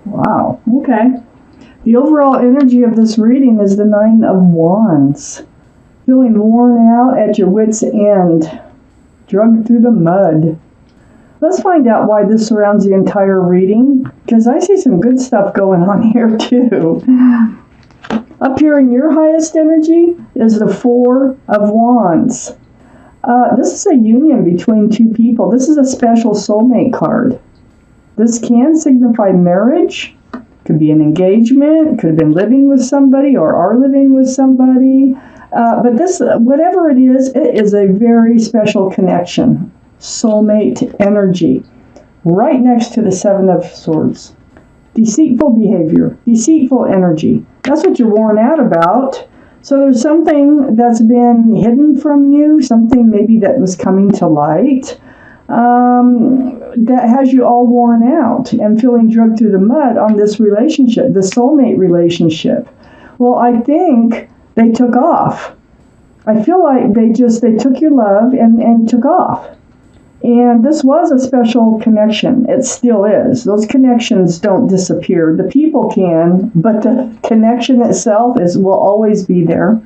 Wow. Okay. The overall energy of this reading is the Nine of Wands. Feeling worn out at your wits' end. Drugged through the mud. Let's find out why this surrounds the entire reading, because I see some good stuff going on here too. Up here in your highest energy is the Four of Wands. This is a union between two people. This is a special soulmate card. This can signify marriage. Could be an engagement. Could have been living with somebody or are living with somebody. But this, whatever it is a very special connection. Soulmate energy. Right next to the Seven of Swords. Deceitful behavior. Deceitful energy. That's what you're worn out about. So there's something that's been hidden from you, something maybe that was coming to light, that has you all worn out and feeling drugged through the mud on this relationship, the soulmate relationship. Well, I think they took off. I feel like they took your love and took off. And this was a special connection. It still is. Those connections don't disappear. The people can, but the connection itself will always be there.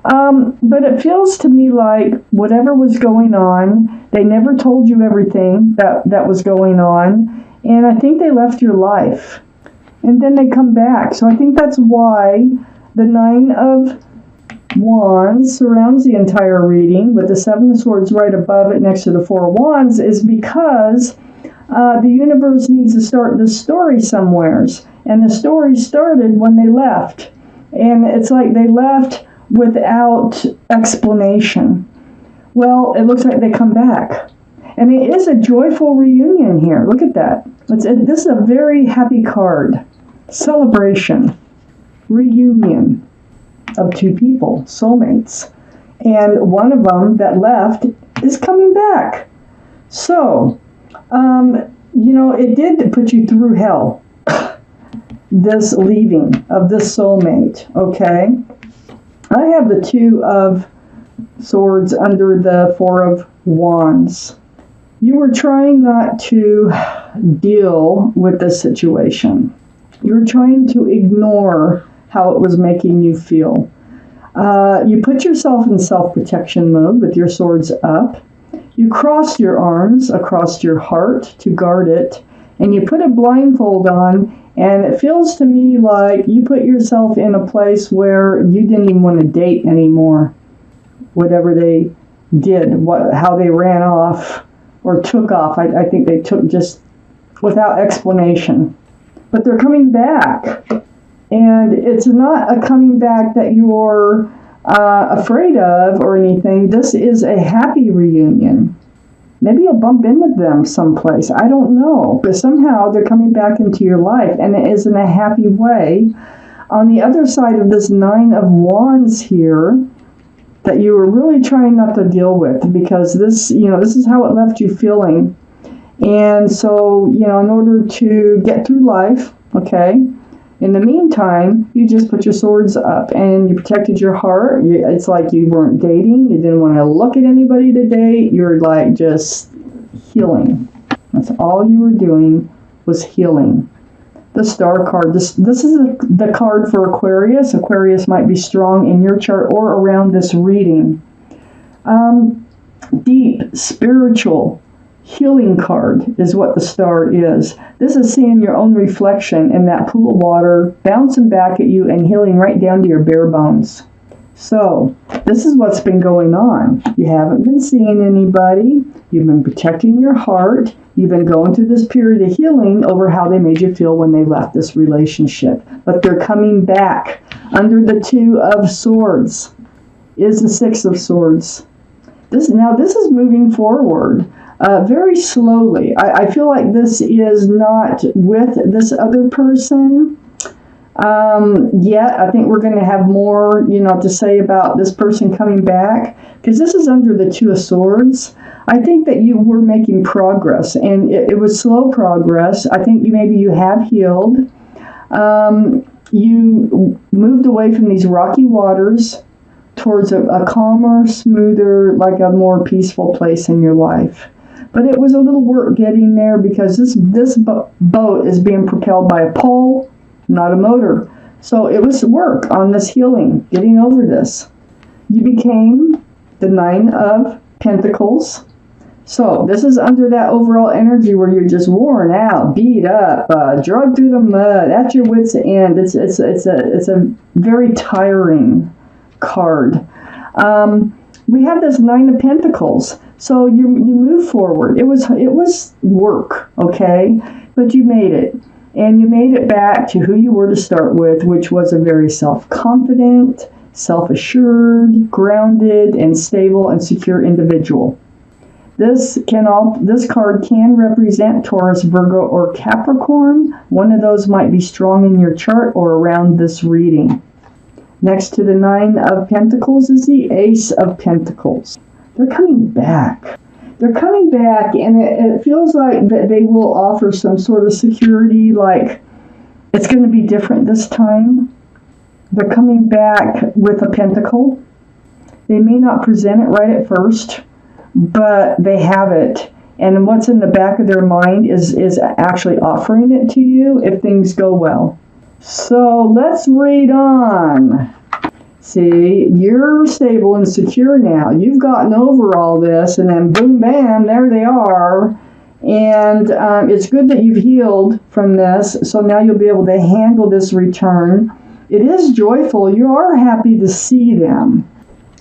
But it feels to me like whatever was going on, they never told you everything that was going on. And I think they left your life. And then they come back. So I think that's why the Nine of Wands surrounds the entire reading with the Seven of Swords right above it next to the Four of Wands, is because the universe needs to start the story somewheres. And the story started when they left. And it's like they left without explanation. Well, it looks like they come back. And it is a joyful reunion here. Look at that. This is a very happy card. Celebration. Reunion of two people, soulmates. And one of them that left is coming back. So, it did put you through hell, this leaving of this soulmate, okay? I have the Two of Swords under the Four of Wands. You were trying not to deal with this situation. You were trying to ignore how it was making you feel. You put yourself in self-protection mode with your swords up. You crossed your arms across your heart to guard it, and you put a blindfold on, and it feels to me like you put yourself in a place where you didn't even want to date anymore. Whatever they did, how they ran off or took off, I think they took just without explanation. But they're coming back. And it's not a coming back that you're afraid of or anything. This is a happy reunion. Maybe you'll bump into them someplace. I don't know. But somehow they're coming back into your life, and it is in a happy way. On the other side of this Nine of Wands here, that you were really trying not to deal with, because this is how it left you feeling. And so, in order to get through life, okay, in the meantime, you just put your swords up and you protected your heart. It's like you weren't dating. You didn't want to look at anybody to date. You're like just healing. That's all you were doing, was healing. The Star card. This is the card for Aquarius. Aquarius might be strong in your chart or around this reading. Deep, spiritual, healing card is what the Star is. This is seeing your own reflection in that pool of water, bouncing back at you and healing right down to your bare bones. So, this is what's been going on. You haven't been seeing anybody. You've been protecting your heart. You've been going through this period of healing over how they made you feel when they left this relationship. But they're coming back. Under the Two of Swords is the Six of Swords. This is moving forward. Very slowly. I feel like this is not with this other person yet. I think we're going to have more, to say about this person coming back, because this is under the Two of Swords. I think that you were making progress, and it was slow progress. I think maybe you have healed. You moved away from these rocky waters towards a calmer, smoother, like a more peaceful place in your life. But it was a little work getting there because this boat is being propelled by a pole, not a motor. So it was work on this healing, getting over this. You became the 9 of Pentacles. So this is under that overall energy where you're just worn out, beat up, dragged through the mud, at your wit's end. It's a very tiring card. We have this 9 of Pentacles. So you move forward. It was work, okay? But you made it. And you made it back to who you were to start with, which was a very self-confident, self-assured, grounded, and stable and secure individual. This card can represent Taurus, Virgo, or Capricorn. One of those might be strong in your chart or around this reading. Next to the 9 of Pentacles is the Ace of Pentacles. They're coming back. They're coming back, and it feels like that they will offer some sort of security, like it's going to be different this time. They're coming back with a pentacle. They may not present it right at first, but they have it. And what's in the back of their mind is actually offering it to you if things go well. So let's read on. See, you're stable and secure now. You've gotten over all this, and then boom, bam, there they are. And it's good that you've healed from this, so now you'll be able to handle this return. It is joyful. You are happy to see them.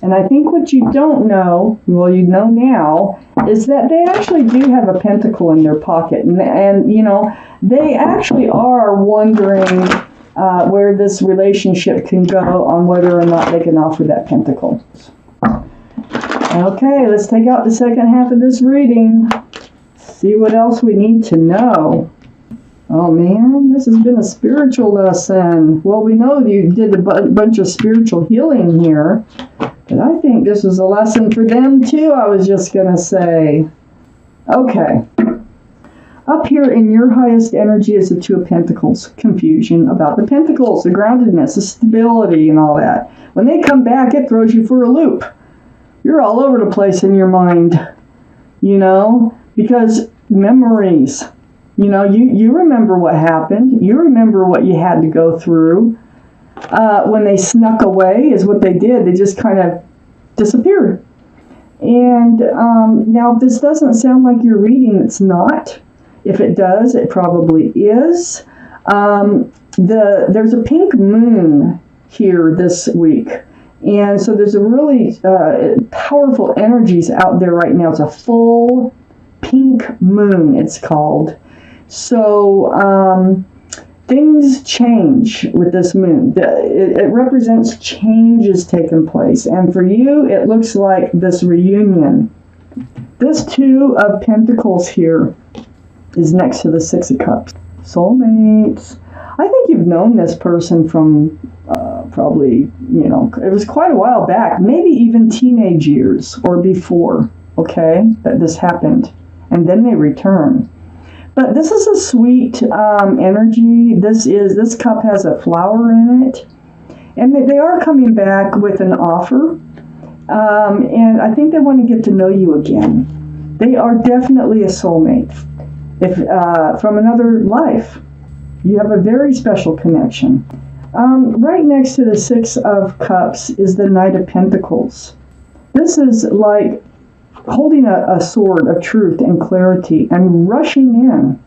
And I think what you don't know, well, you know now, is that they actually do have a pentacle in their pocket. And you know, they actually are wondering where this relationship can go on whether or not they can offer that pentacle. Okay, let's take out the second half of this reading. See what else we need to know. Oh man, this has been a spiritual lesson. Well, we know you did a bunch of spiritual healing here, but I think this was a lesson for them too, I was just going to say. Okay. Up here in your highest energy is the 2 of Pentacles. Confusion about the pentacles, the groundedness, the stability, and all that. When they come back, it throws you for a loop. You're all over the place in your mind, you know, because memories. You know, you remember what happened. You remember what you had to go through. When they snuck away is what they did. They just kind of disappeared. And now, if this doesn't sound like you're reading, it's not. If it does, it probably is. There's a pink moon here this week. And so there's a really powerful energies out there right now. It's a full pink moon, it's called. So things change with this moon. It represents changes taking place. And for you, it looks like this reunion. This 2 of Pentacles here is next to the 6 of Cups. Soulmates. I think you've known this person from probably, you know, it was quite a while back, maybe even teenage years or before, okay, that this happened. And then they return. But this is a sweet energy. This cup has a flower in it. And they are coming back with an offer. And I think they want to get to know you again. They are definitely a soulmate. If from another life. You have a very special connection. Right next to the 6 of Cups is the Knight of Pentacles. This is like holding a sword of truth and clarity and rushing in.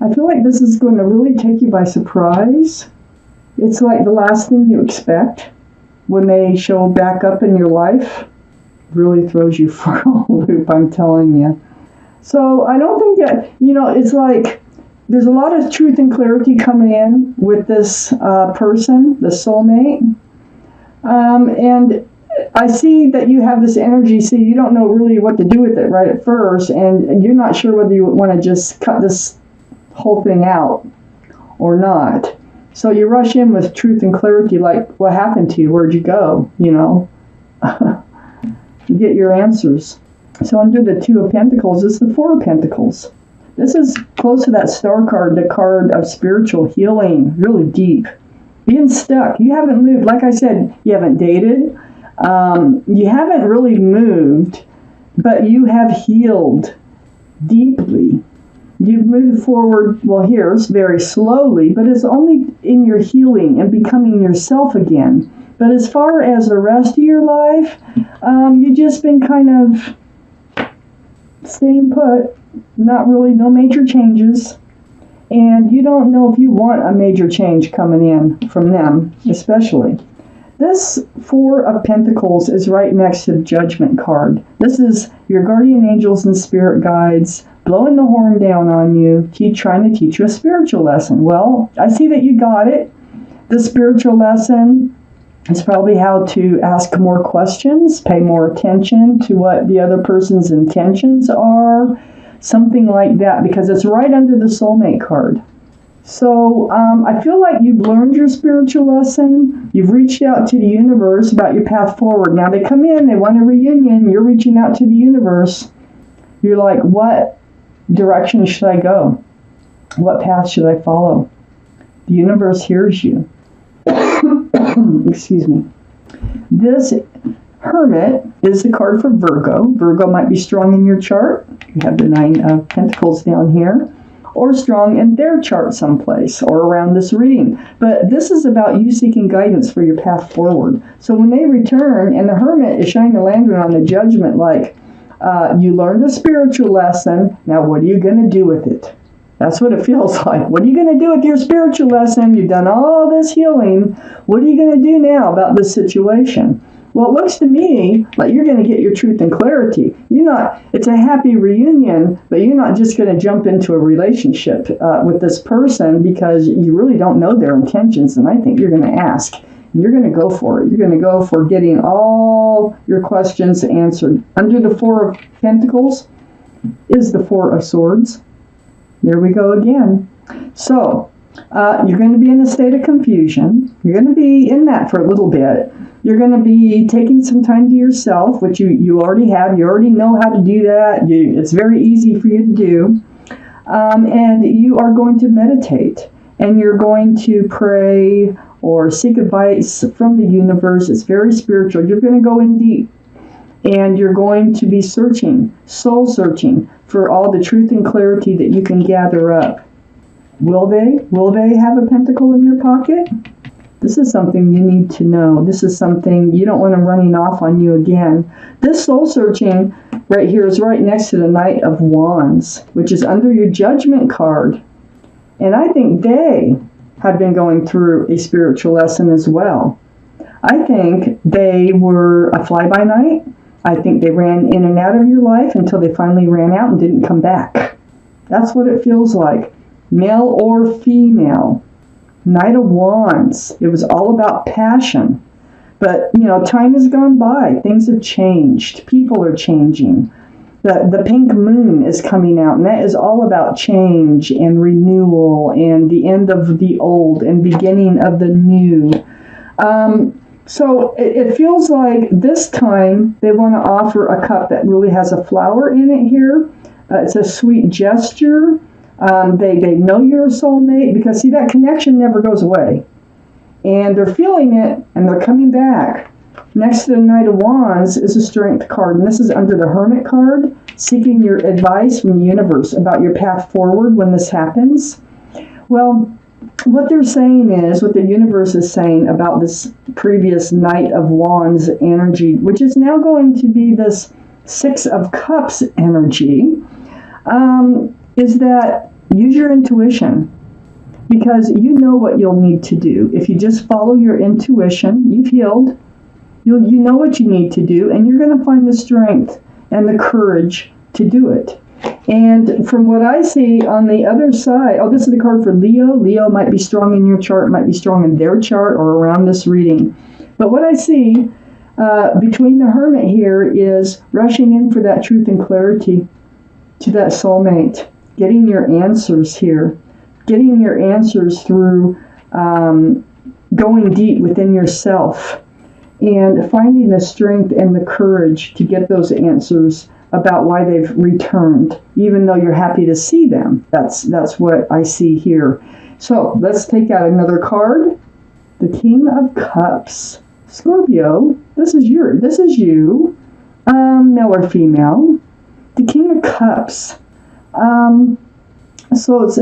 I feel like this is going to really take you by surprise. It's like the last thing you expect when they show back up in your life. Really throws you for a loop, I'm telling you. So I don't think that, you know, it's like there's a lot of truth and clarity coming in with this person, the soulmate. And I see that you have this energy, so you don't know really what to do with it right at first, and you're not sure whether you want to just cut this whole thing out or not. So you rush in with truth and clarity, like, what happened to you? Where'd you go? You know, you get your answers. So under the 2 of Pentacles is the 4 of Pentacles. This is close to that star card, the card of spiritual healing, really deep. Being stuck. You haven't moved. Like I said, you haven't dated. You haven't really moved, but you have healed. deeply. You've moved forward, well, here's very slowly, but it's only in your healing and becoming yourself again. But as far as the rest of your life, you've just been kind of staying put, not really, no major changes. And you don't know if you want a major change coming in from them, especially. This Four of Pentacles is right next to the Judgment card. This is your guardian angels and spirit guides blowing the horn down on you, trying to teach you a spiritual lesson. Well, I see that you got it. The spiritual lesson is probably how to ask more questions, pay more attention to what the other person's intentions are, something like that, because it's right under the soulmate card. So I feel like you've learned your spiritual lesson. You've reached out to the universe about your path forward. Now they come in, they want a reunion. You're reaching out to the universe. You're like, what direction should I go? What path should I follow? The universe hears you. Excuse me. This Hermit is the card for Virgo. Virgo might be strong in your chart. You have the Nine of Pentacles down here. Or strong in their chart someplace or around this reading. But this is about you seeking guidance for your path forward. So when they return, and the Hermit is shining the lantern on the Judgment, like, you learned a spiritual lesson, now what are you going to do with it? That's what it feels like. What are you going to do with your spiritual lesson? You've done all this healing. What are you going to do now about this situation? Well, it looks to me like you're going to get your truth and clarity. It's a happy reunion, but you're not just going to jump into a relationship with this person because you really don't know their intentions. And I think you're going to ask. And you're going to go for it. You're going to go for getting all your questions answered. Under the Four of Pentacles is the Four of Swords. There we go again. So you're going to be in a state of confusion. You're going to be in that for a little bit. You're going to be taking some time to yourself, which you already have. You already know how to do that. It's very easy for you to do. And you are going to meditate. And you're going to pray or seek advice from the universe. It's very spiritual. You're going to go in deep. And you're going to be searching, soul searching, for all the truth and clarity that you can gather up. Will they? Will they have a pentacle in their pocket? This is something you need to know. This is something you don't want them running off on you again. This soul searching right here is right next to the Knight of Wands, which is under your Judgment card. And I think they have been going through a spiritual lesson as well. I think they were a fly-by-night. I think they ran in and out of your life until they finally ran out and didn't come back. That's what it feels like. Male or female. Knight of Wands. It was all about passion. But, time has gone by. Things have changed. People are changing. The pink moon is coming out, and that is all about change and renewal and the end of the old and beginning of the new. So it feels like this time they want to offer a cup that really has a flower in it here. It's a sweet gesture. They know you're a soulmate because, see, that connection never goes away. And they're feeling it, and they're coming back. Next to the Knight of Wands is a Strength card, and this is under the Hermit card, seeking your advice from the universe about your path forward when this happens. Well, what they're saying is, what the universe is saying about this previous Knight of Wands energy, which is now going to be this Six of Cups energy, is that use your intuition, because you know what you'll need to do. If you just follow your intuition, you've healed, you know what you need to do, and you're going to find the strength and the courage to do it. And from what I see on the other side, this is the card for Leo. Leo might be strong in your chart, might be strong in their chart or around this reading. But what I see between the Hermit here is rushing in for that truth and clarity to that soulmate, getting your answers here, getting your answers through going deep within yourself and finding the strength and the courage to get those answers about why they've returned, even though you're happy to see them. That's what I see here. So let's take out another card. The King of Cups. Scorpio, this is you, male or female. The King of Cups.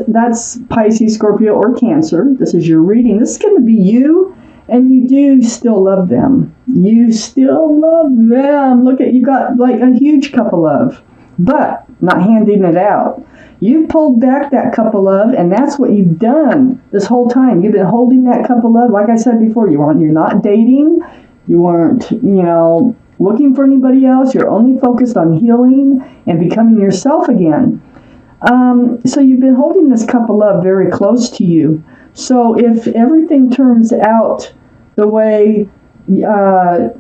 That's Pisces, Scorpio, or Cancer. This is your reading. This is going to be you, and you do still love them. You still love them. Look at, you got like a huge cup of love, but not handing it out. You pulled back that cup of love, and that's what you've done this whole time. You've been holding that cup of love. Like I said before, you're not dating. You weren't, looking for anybody else. You're only focused on healing and becoming yourself again. So you've been holding this cup of love very close to you. So if everything turns out the way they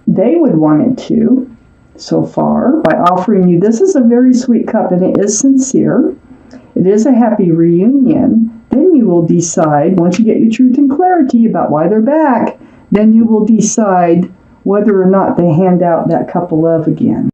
would want it to, so far, by offering you, this is a very sweet cup, and it is sincere. It is a happy reunion. Then you will decide, once you get your truth and clarity about why they're back, then you will decide whether or not they hand out that cup of love again.